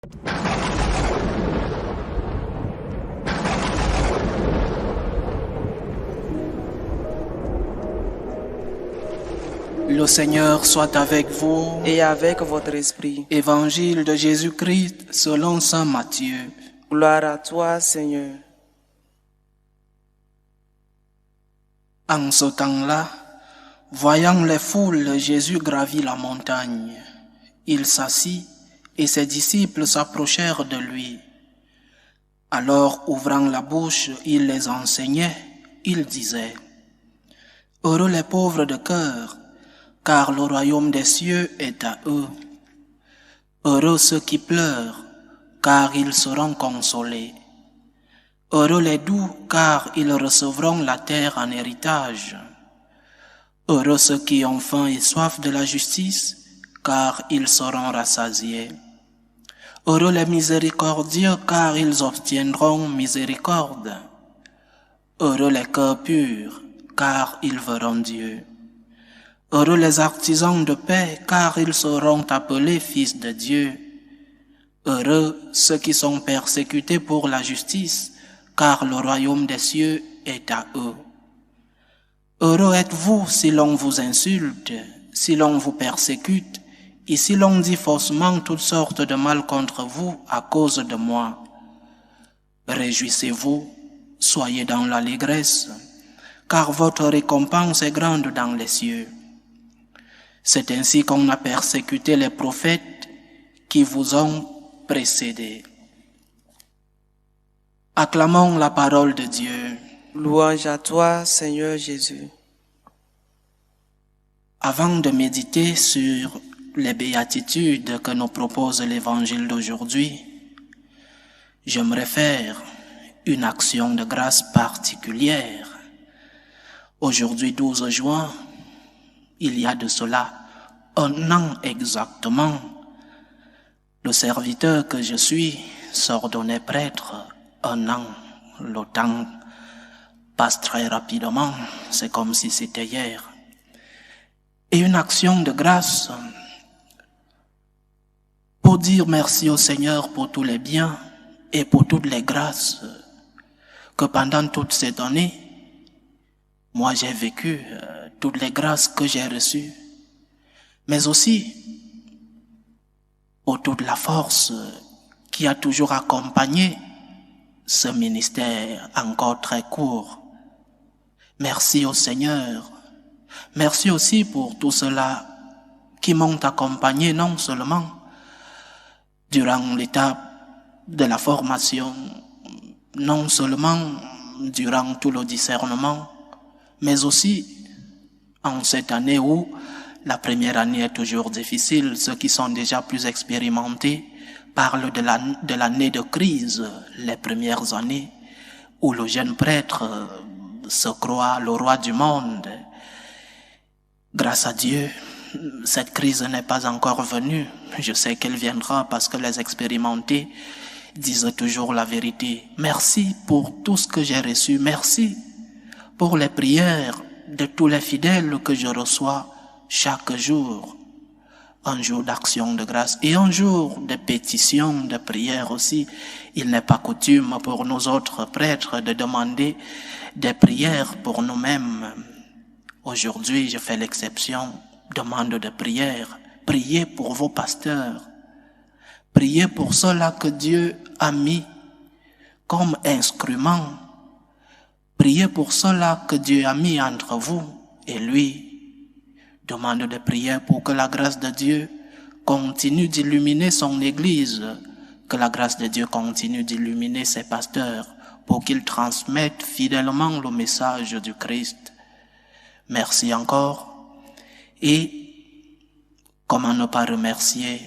Le Seigneur soit avec vous. Et avec votre esprit. Évangile de Jésus-Christ selon saint Matthieu. Gloire à toi, Seigneur. En ce temps-là, voyant les foules, Jésus gravit la montagne. Il s'assit et ses disciples s'approchèrent de lui. Alors, ouvrant la bouche, il les enseignait. Il disait: Heureux les pauvres de cœur, car le royaume des cieux est à eux. Heureux ceux qui pleurent, car ils seront consolés. Heureux les doux, car ils recevront la terre en héritage. Heureux ceux qui ont faim et soif de la justice, car ils seront rassasiés. Heureux les miséricordieux, car ils obtiendront miséricorde. Heureux les cœurs purs, car ils verront Dieu. Heureux les artisans de paix, car ils seront appelés fils de Dieu. Heureux ceux qui sont persécutés pour la justice, car le royaume des cieux est à eux. Heureux êtes-vous si l'on vous insulte, si l'on vous persécute, et si l'on dit faussement toutes sortes de mal contre vous à cause de moi. Réjouissez-vous, soyez dans l'allégresse, car votre récompense est grande dans les cieux. C'est ainsi qu'on a persécuté les prophètes qui vous ont précédés. Acclamons la parole de Dieu. Louange à toi, Seigneur Jésus. Avant de méditer sur les béatitudes que nous propose l'évangile d'aujourd'hui, j'aimerais faire une action de grâce particulière. Aujourd'hui, 12 juin, il y a de cela un an exactement, le serviteur que je suis s'ordonnait prêtre. Un an, le temps passe très rapidement, c'est comme si c'était hier. Et une action de grâce pour dire merci au Seigneur pour tous les biens et pour toutes les grâces que pendant toute cette année, moi j'ai vécu, toutes les grâces que j'ai reçues, mais aussi pour toute la force qui a toujours accompagné ce ministère encore très court. Merci au Seigneur. Merci aussi pour tout cela qui m'ont accompagné non seulement durant l'étape de la formation, non seulement durant tout le discernement, mais aussi en cette année où la première année est toujours difficile. Ceux qui sont déjà plus expérimentés parlent de l'année de crise, les premières années où le jeune prêtre se croit le roi du monde. Grâce à Dieu, cette crise n'est pas encore venue. Je sais qu'elle viendra parce que les expérimentés disent toujours la vérité. Merci pour tout ce que j'ai reçu. Merci pour les prières de tous les fidèles que je reçois chaque jour. Un jour d'action de grâce et un jour de pétition, de prière aussi. Il n'est pas coutume pour nous autres prêtres de demander des prières pour nous-mêmes. Aujourd'hui, je fais l'exception, demande de prière. Priez pour vos pasteurs. Priez pour ceux-là que Dieu a mis comme instruments. Priez pour ceux-là que Dieu a mis entre vous et lui. Demande de prière pour que la grâce de Dieu continue d'illuminer son Église, que la grâce de Dieu continue d'illuminer ses pasteurs pour qu'ils transmettent fidèlement le message du Christ. Merci encore. Et comment ne pas remercier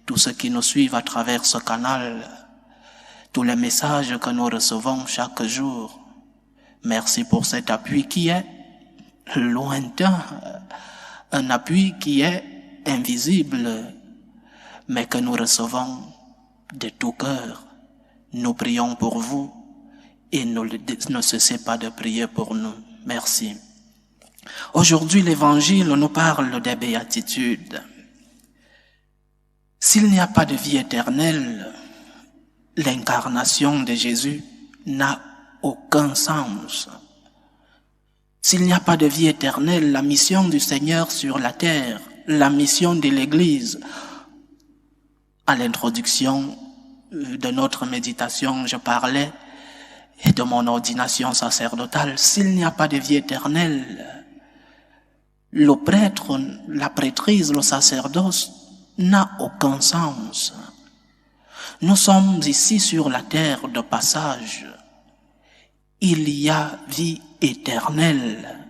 tous ceux qui nous suivent à travers ce canal, tous les messages que nous recevons chaque jour. Merci pour cet appui qui est lointain, un appui qui est invisible, mais que nous recevons de tout cœur. Nous prions pour vous et ne cessez pas de prier pour nous. Merci. Aujourd'hui, l'Évangile nous parle des béatitudes. S'il n'y a pas de vie éternelle, l'incarnation de Jésus n'a aucun sens. S'il n'y a pas de vie éternelle, la mission du Seigneur sur la terre, la mission de l'Église, à l'introduction de notre méditation, je parlais et de mon ordination sacerdotale. S'il n'y a pas de vie éternelle, le prêtre, la prêtrise, le sacerdoce n'a aucun sens. Nous sommes ici sur la terre de passage. Il y a vie éternelle.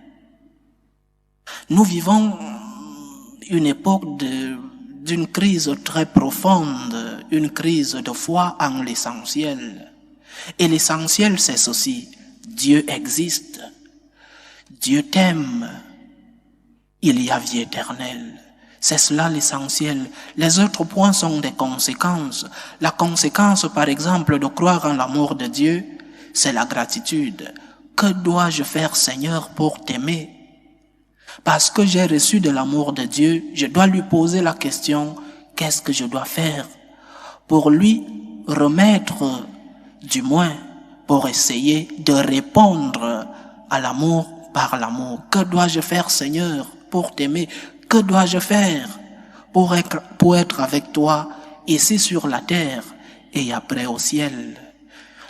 Nous vivons une époque d'une crise très profonde, une crise de foi en l'essentiel. Et l'essentiel, c'est ceci: Dieu existe, Dieu t'aime, il y a vie éternelle. C'est cela l'essentiel. Les autres points sont des conséquences. La conséquence, par exemple, de croire en l'amour de Dieu, c'est la gratitude. Que dois-je faire, Seigneur, pour t'aimer? Parce que j'ai reçu de l'amour de Dieu, je dois lui poser la question, qu'est-ce que je dois faire pour lui remettre, du moins pour essayer de répondre à l'amour par l'amour. Que dois-je faire, Seigneur, pour t'aimer? Que dois-je faire pour être avec toi ici sur la terre et après au ciel?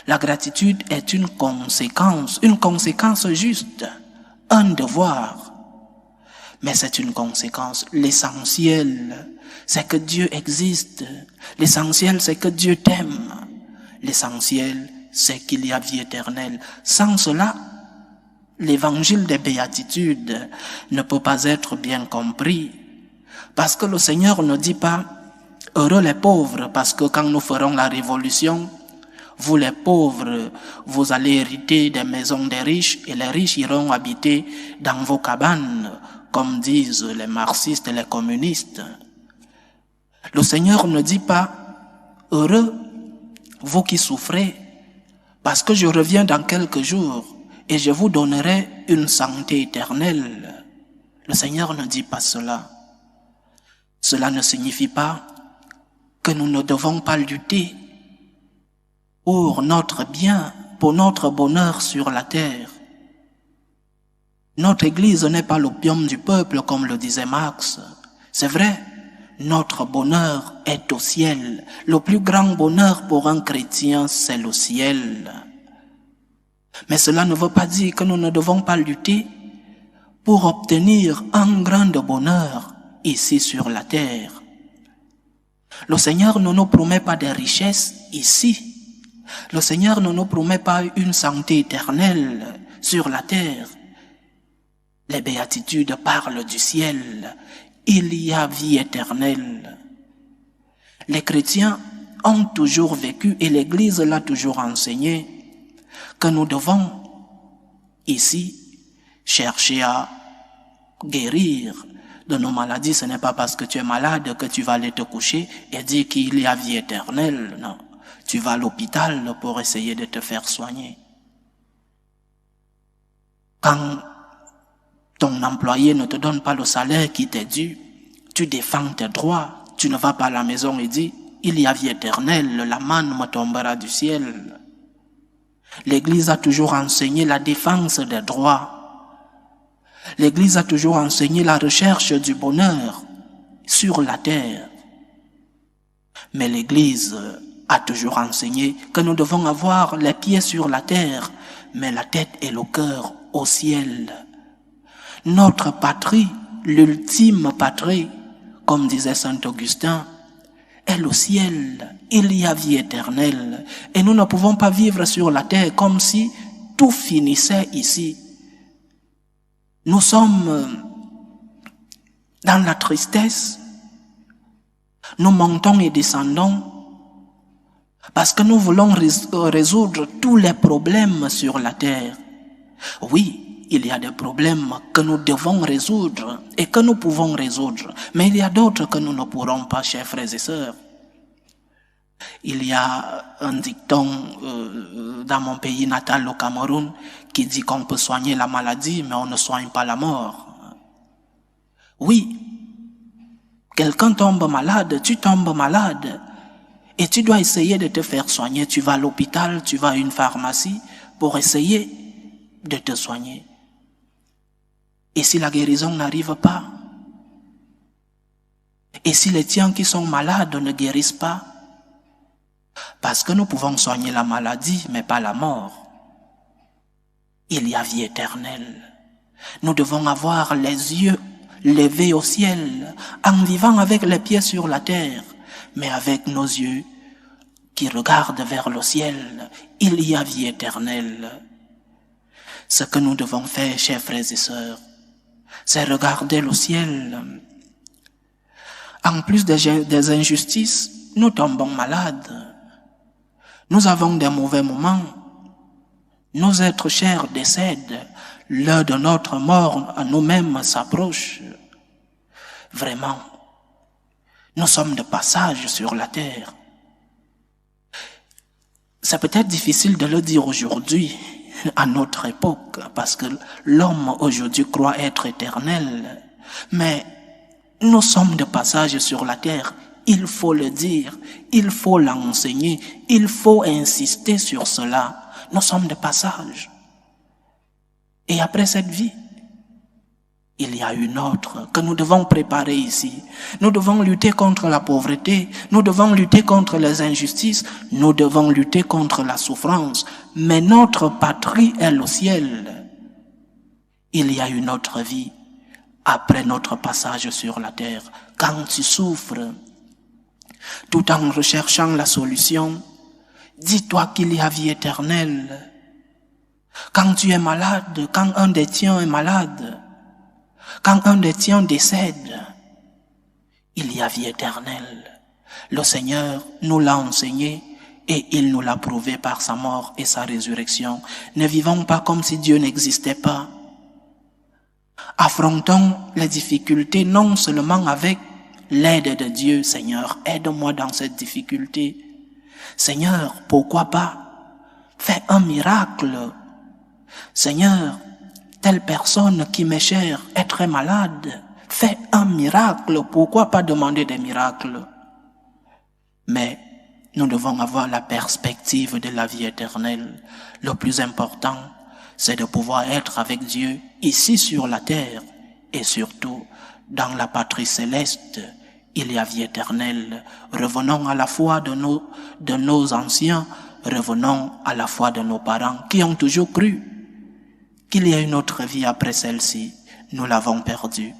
La gratitude est une conséquence juste, un devoir. Mais c'est une conséquence. L'essentiel, c'est que Dieu existe. L'essentiel, c'est que Dieu t'aime. L'essentiel, c'est qu'il y a vie éternelle. Sans cela, l'évangile des béatitudes ne peut pas être bien compris. Parce que le Seigneur ne dit pas « Heureux les pauvres » parce que quand nous ferons la révolution, vous les pauvres, vous allez hériter des maisons des riches et les riches iront habiter dans vos cabanes, comme disent les marxistes et les communistes. Le Seigneur ne dit pas « Heureux, vous qui souffrez, parce que je reviens dans quelques jours et je vous donnerai une santé éternelle. » Le Seigneur ne dit pas cela. Cela ne signifie pas que nous ne devons pas lutter pour notre bien, pour notre bonheur sur la terre. Notre Église n'est pas l'opium du peuple, comme le disait Marx. C'est vrai, notre bonheur est au ciel. Le plus grand bonheur pour un chrétien, c'est le ciel. Mais cela ne veut pas dire que nous ne devons pas lutter pour obtenir un grand bonheur ici sur la terre. Le Seigneur ne nous promet pas des richesses ici. Le Seigneur ne nous promet pas une santé éternelle sur la terre. Les béatitudes parlent du ciel. Il y a vie éternelle. Les chrétiens ont toujours vécu, et l'Église l'a toujours enseigné, que nous devons ici chercher à guérir de nos maladies. Ce n'est pas parce que tu es malade que tu vas aller te coucher et dire qu'il y a vie éternelle. Non. Tu vas à l'hôpital pour essayer de te faire soigner. Quand ton employé ne te donne pas le salaire qui t'est dû, tu défends tes droits. Tu ne vas pas à la maison et dis, il y a vie éternelle, la manne me tombera du ciel. L'Église a toujours enseigné la défense des droits. L'Église a toujours enseigné la recherche du bonheur sur la terre. Mais l'Église a toujours enseigné que nous devons avoir les pieds sur la terre, mais la tête et le cœur au ciel. Notre patrie, l'ultime patrie, comme disait saint Augustin, est le ciel. Il y a vie éternelle. Et nous ne pouvons pas vivre sur la terre comme si tout finissait ici. Nous sommes dans la tristesse. Nous montons et descendons parce que nous voulons résoudre tous les problèmes sur la terre. Oui, il y a des problèmes que nous devons résoudre et que nous pouvons résoudre. Mais il y a d'autres que nous ne pourrons pas, chers frères et sœurs. Il y a un dicton dans mon pays natal, le Cameroun, qui dit qu'on peut soigner la maladie, mais on ne soigne pas la mort. Oui, Quelqu'un tombe malade, tu tombes malade. Et tu dois essayer de te faire soigner. Tu vas à l'hôpital, tu vas à une pharmacie pour essayer de te soigner. Et si la guérison n'arrive pas? Et si les tiens qui sont malades ne guérissent pas? Parce que nous pouvons soigner la maladie, mais pas la mort. Il y a vie éternelle. Nous devons avoir les yeux levés au ciel, en vivant avec les pieds sur la terre, mais avec nos yeux qui regardent vers le ciel. Il y a vie éternelle. Ce que nous devons faire, chers frères et sœurs, c'est regarder le ciel. En plus des injustices, nous tombons malades. Nous avons des mauvais moments. Nos êtres chers décèdent. L'heure de notre mort à nous-mêmes s'approche. Vraiment, nous sommes de passage sur la terre. C'est peut-être difficile de le dire aujourd'hui, à notre époque, parce que l'homme aujourd'hui croit être éternel. Mais nous sommes de passage sur la terre. Il faut le dire, il faut l'enseigner, il faut insister sur cela. Nous sommes de passage. Et après cette vie, il y a une autre que nous devons préparer ici. Nous devons lutter contre la pauvreté, nous devons lutter contre les injustices, nous devons lutter contre la souffrance. Mais notre patrie est le ciel. Il y a une autre vie après notre passage sur la terre. Quand tu souffres, tout en recherchant la solution, dis-toi qu'il y a vie éternelle. Quand tu es malade, quand un des tiens est malade, quand un des tiens décède, il y a vie éternelle. Le Seigneur nous l'a enseigné et il nous l'a prouvé par sa mort et sa résurrection. Ne vivons pas comme si Dieu n'existait pas. Affrontons les difficultés non seulement avec l'aide de Dieu. Seigneur, aide-moi dans cette difficulté. Seigneur, pourquoi pas? Fais un miracle. Seigneur, telle personne qui m'est chère est très malade. Fais un miracle. Pourquoi pas demander des miracles? Mais nous devons avoir la perspective de la vie éternelle. Le plus important, c'est de pouvoir être avec Dieu ici sur la terre et surtout dans la patrie céleste. Il y a vie éternelle. Revenons à la foi de nos anciens, revenons à la foi de nos parents qui ont toujours cru qu'il y a une autre vie après celle-ci. Nous l'avons perdue.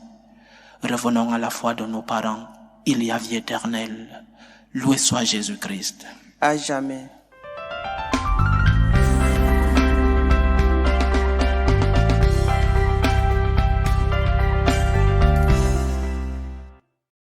Revenons à la foi de nos parents. Il y a vie éternelle. Loué soit Jésus-Christ. À jamais.